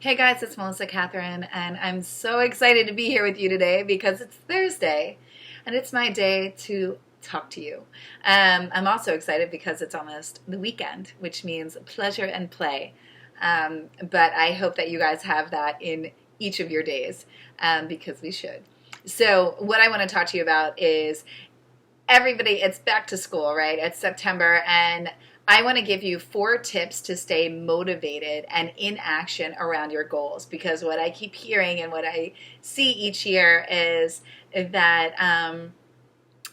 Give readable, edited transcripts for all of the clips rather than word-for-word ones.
Hey guys, it's Melissa Catherine, and I'm so excited to be here with you today because it's Thursday and it's my day to talk to you. I'm also excited because it's almost the weekend, which means pleasure and play. But I hope that you guys have that in each of your days because we should. So, what I want to talk to you about is everybody, it's back to school, right? It's September, and I want to give you 4 tips to stay motivated and in action around your goals, because what I keep hearing and what I see each year is that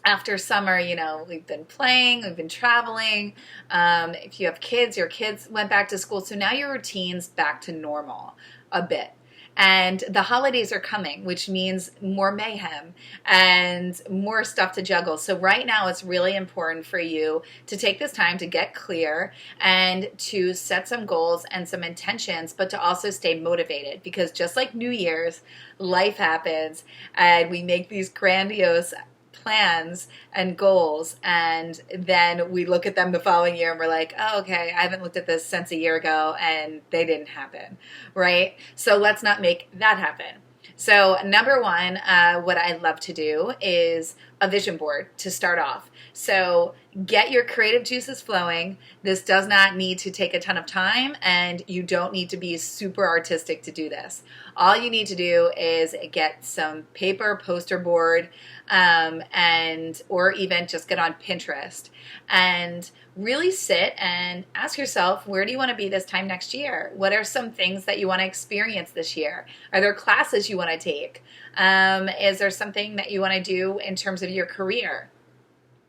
after summer, we've been playing, we've been traveling. If you have kids, your kids went back to school, so now your routine's back to normal a bit. And the holidays are coming, which means more mayhem and more stuff to juggle. So right now it's really important for you to take this time to get clear and to set some goals and some intentions, but to also stay motivated, because just like New Year's, life happens and we make these grandiose plans and goals, and then we look at them the following year and we're like, oh, okay, I haven't looked at this since a year ago and they didn't happen, right? So let's not make that happen. So number one, what I love to do is a vision board to start off. So get your creative juices flowing. This does not need to take a ton of time, and you don't need to be super artistic to do this. All you need to do is get some paper, poster board, or even just get on Pinterest and really sit and ask yourself, where do you want to be this time next year? What are some things that you want to experience this year? Are there classes you want to take? Is there something that you want to do in terms of your career,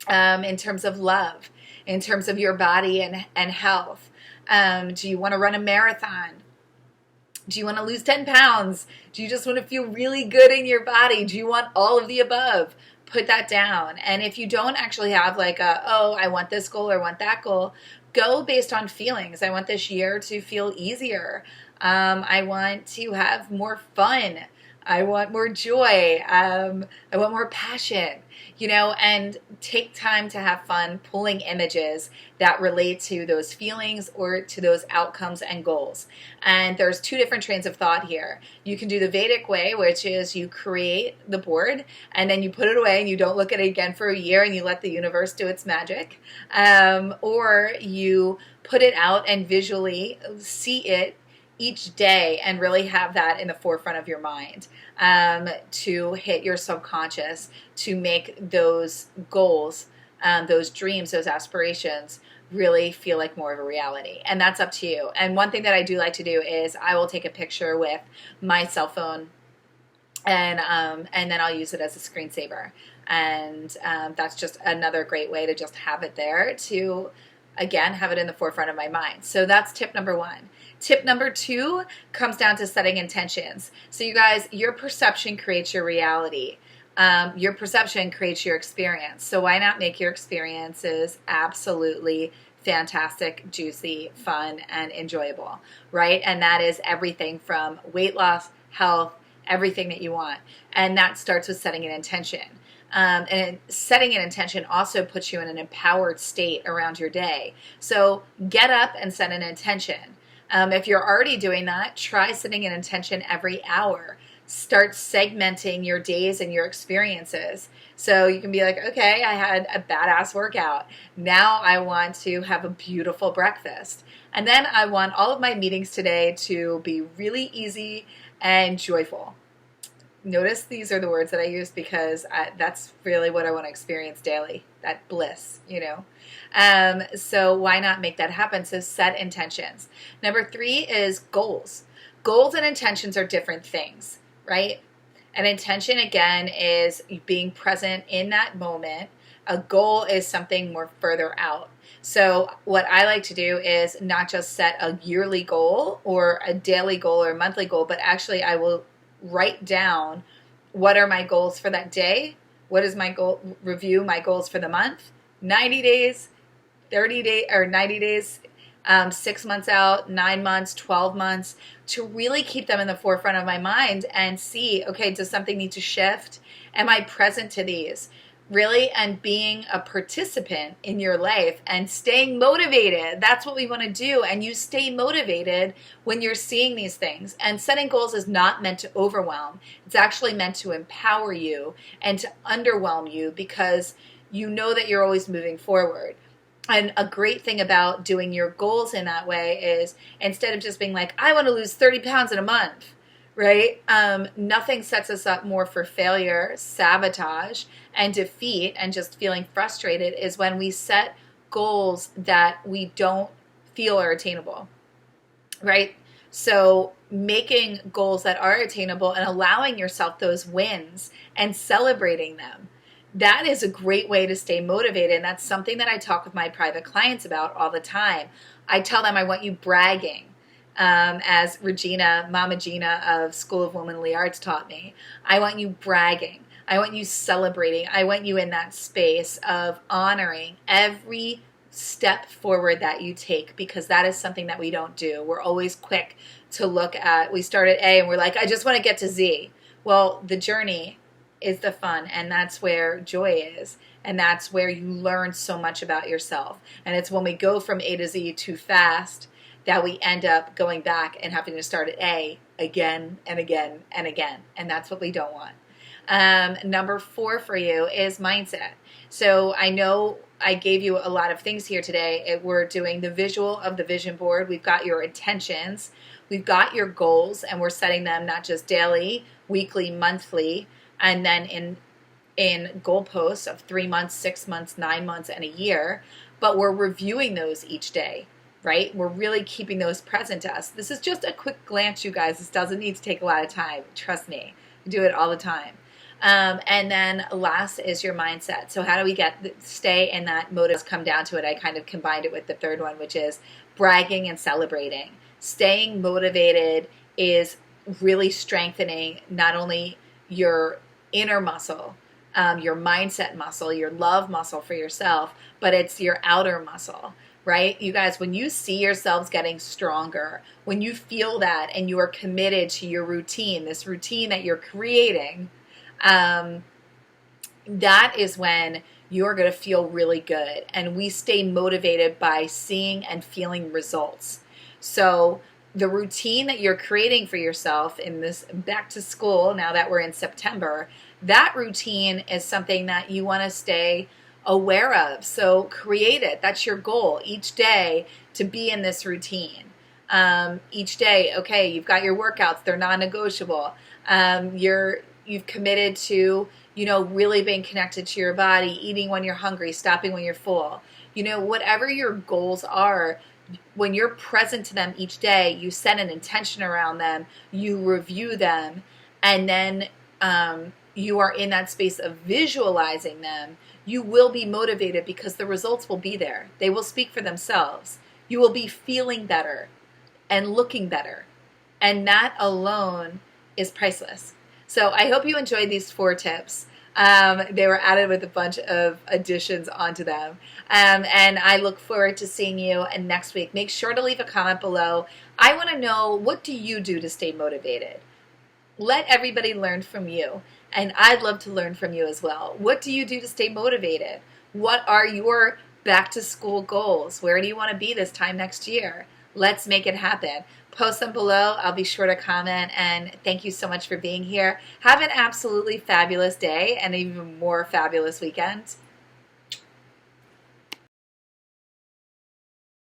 in terms of love, in terms of your body and health? Do you want to run a marathon? Do you want to lose 10 pounds? Do you just want to feel really good in your body? Do you want all of the above? Put that down. And if you don't actually have I want this goal or want that goal, go based on feelings. I want this year to feel easier. I want to have more fun. I want more joy. I want more passion, and take time to have fun pulling images that relate to those feelings or to those outcomes and goals. And there's 2 different trains of thought here. You can do the Vedic way, which is you create the board and then you put it away and you don't look at it again for a year and you let the universe do its magic. Or you put it out and visually see it each day and really have that in the forefront of your mind, to hit your subconscious, to make those goals, those dreams, those aspirations really feel like more of a reality. And that's up to you. And one thing that I do like to do is I will take a picture with my cell phone, and then I'll use it as a screensaver. And that's just another great way to just have it there, to again have it in the forefront of my mind. So that's tip number 1. Tip number 2 comes down to setting intentions. So you guys, your perception creates your reality. Your perception creates your experience. So why not make your experiences absolutely fantastic, juicy, fun, and enjoyable, right? And that is everything from weight loss, health, everything that you want. And that starts with setting an intention. And setting an intention also puts you in an empowered state around your day. So get up and set an intention. If you're already doing that, try setting an intention every hour. Start segmenting your days and your experiences. So you can be like, okay, I had a badass workout. Now I want to have a beautiful breakfast. And then I want all of my meetings today to be really easy and joyful. Notice these are the words that I use because that's really what I want to experience daily, that bliss, So why not make that happen? So set intentions. Number 3 is goals. Goals and intentions are different things, right? An intention, again, is being present in that moment. A goal is something more further out. So what I like to do is not just set a yearly goal or a daily goal or a monthly goal, but actually I will write down what are my goals for that day, what is my goal, review my goals for the month, 90 days, 30 days, or 90 days, 6 months out, 9 months, 12 months, to really keep them in the forefront of my mind and see, okay, does something need to shift? Am I present to these? really, and being a participant in your life and staying motivated. That's what we want to do. And you stay motivated when you're seeing these things. And setting goals is not meant to overwhelm. It's actually meant to empower you and to underwhelm you, because you know that you're always moving forward. And a great thing about doing your goals in that way is, instead of just being like, I want to lose 30 pounds in a month, right? Nothing sets us up more for failure, sabotage, and defeat, and just feeling frustrated, is when we set goals that we don't feel are attainable, right? So making goals that are attainable and allowing yourself those wins and celebrating them, that is a great way to stay motivated. And that's something that I talk with my private clients about all the time. I tell them I want you bragging. As Regina, Mama Gina of School of Womanly Arts taught me, I want you bragging. I want you celebrating. I want you in that space of honoring every step forward that you take, because that is something that we don't do. We're always quick to look at, we start at A and we're like, I just want to get to Z. Well, the journey is the fun, and that's where joy is. And that's where you learn so much about yourself. And it's when we go from A to Z too fast that we end up going back and having to start at A again and again and again. And that's what we don't want. Number 4 for you is mindset. So I know I gave you a lot of things here today. We're doing the visual of the vision board. We've got your intentions. We've got your goals, and we're setting them not just daily, weekly, monthly, and then in goalposts of 3 months, 6 months, 9 months, and a year. But we're reviewing those each day. Right? We're really keeping those present to us. This is just a quick glance, you guys. This doesn't need to take a lot of time. Trust me. We do it all the time. And then last is your mindset. So how do we stay in that motive? Come down to it. I kind of combined it with the third one, which is bragging and celebrating. Staying motivated is really strengthening not only your inner muscle, your mindset muscle, your love muscle for yourself, but it's your outer muscle. Right? You guys, when you see yourselves getting stronger, when you feel that and you are committed to your routine, this routine that you're creating, that is when you're going to feel really good. And we stay motivated by seeing and feeling results. So the routine that you're creating for yourself in this back to school, now that we're in September, that routine is something that you want to stay aware of. So create it. That's your goal each day, to be in this routine. Each day, okay, you've got your workouts. They're non-negotiable. You've committed to, really being connected to your body, eating when you're hungry, stopping when you're full. Whatever your goals are, when you're present to them each day, you set an intention around them, you review them, and then you are in that space of visualizing them. You will be motivated because the results will be there. They will speak for themselves. You will be feeling better and looking better. And that alone is priceless. So I hope you enjoyed these 4 tips. They were added with a bunch of additions onto them. And I look forward to seeing you next week. Make sure to leave a comment below. I want to know, what do you do to stay motivated? Let everybody learn from you. And I'd love to learn from you as well. What do you do to stay motivated? What are your back to school goals? Where do you want to be this time next year? Let's make it happen. Post them below. I'll be sure to comment. And thank you so much for being here. Have an absolutely fabulous day and an even more fabulous weekend.